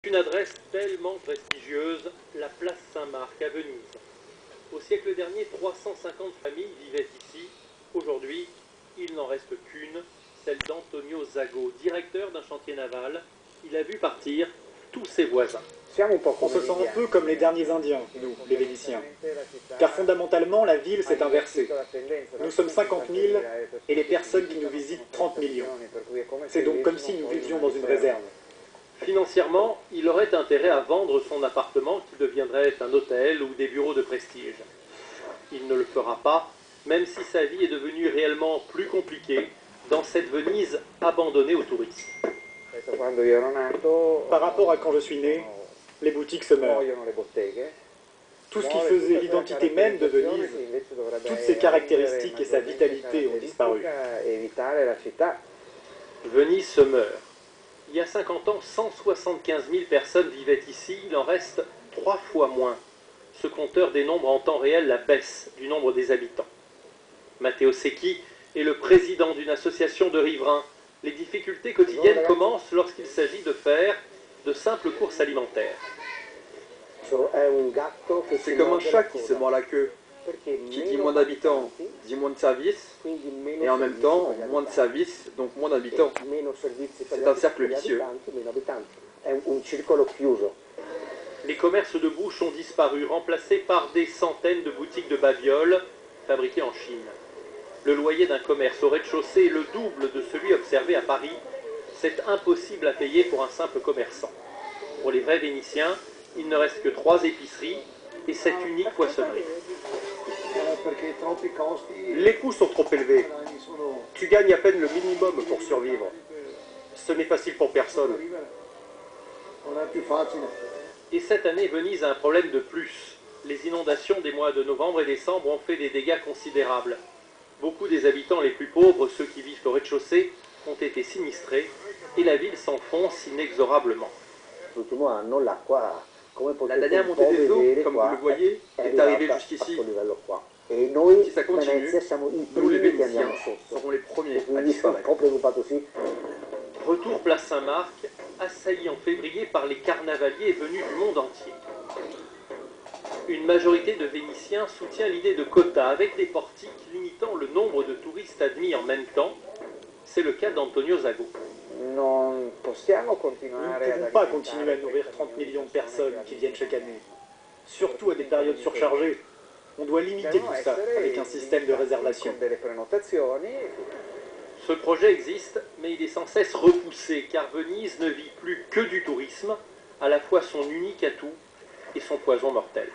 Une adresse tellement prestigieuse, la place Saint-Marc à Venise. Au siècle dernier, 350 familles vivaient ici. Aujourd'hui, il n'en reste qu'une, celle d'Antonio Zago, directeur d'un chantier naval. Il a vu partir tous ses voisins. On se sent un peu comme les derniers Indiens, nous, les Vénitiens. Car fondamentalement, la ville s'est inversée. Nous sommes 50 000 et les personnes qui nous visitent 30 millions. C'est donc comme si nous vivions dans une réserve. Financièrement, il aurait intérêt à vendre son appartement qui deviendrait un hôtel ou des bureaux de prestige. Il ne le fera pas, même si sa vie est devenue réellement plus compliquée dans cette Venise abandonnée aux touristes. Par rapport à quand je suis né, les boutiques se meurent. Tout ce qui faisait l'identité même de Venise, toutes ses caractéristiques et sa vitalité ont disparu. Venise se meurt. Il y a 50 ans, 175 000 personnes vivaient ici, il en reste 3 fois moins. Ce compteur dénombre en temps réel la baisse du nombre des habitants. Matteo Secchi est le président d'une association de riverains. Les difficultés quotidiennes commencent lorsqu'il s'agit de faire de simples courses alimentaires. C'est comme un chat qui se mord la queue. Qui dit moins d'habitants, dit moins de services, et en même temps, moins de services, donc moins d'habitants. C'est un cercle vicieux. Les commerces de bouche ont disparu, remplacés par des centaines de boutiques de babioles fabriquées en Chine. Le loyer d'un commerce au rez-de-chaussée est le double de celui observé à Paris. C'est impossible à payer pour un simple commerçant. Pour les vrais Vénitiens, il ne reste que 3 épiceries et cette unique poissonnerie. Les coûts sont trop élevés. Tu gagnes à peine le minimum pour survivre. Ce n'est facile pour personne. Et cette année, Venise a un problème de plus. Les inondations des mois de novembre et décembre ont fait des dégâts considérables. Beaucoup des habitants les plus pauvres, ceux qui vivent au rez-de-chaussée, ont été sinistrés et la ville s'enfonce inexorablement. La dernière montée des eaux, comme vous le voyez, est arrivée jusqu'ici. Si ça continue, nous les Vénitiens serons les premiers à disparaître. Retour place Saint-Marc, assailli en février par les carnavaliers venus du monde entier. Une majorité de Vénitiens soutient l'idée de quotas avec des portiques limitant le nombre de touristes admis en même temps. C'est le cas d'Antonio Zago. Nous ne pouvons pas continuer à nourrir 30 millions de personnes qui viennent chaque année, surtout à des périodes surchargées. On doit limiter tout ça avec un système de réservation. Ce projet existe, mais il est sans cesse repoussé, car Venise ne vit plus que du tourisme, à la fois son unique atout et son poison mortel.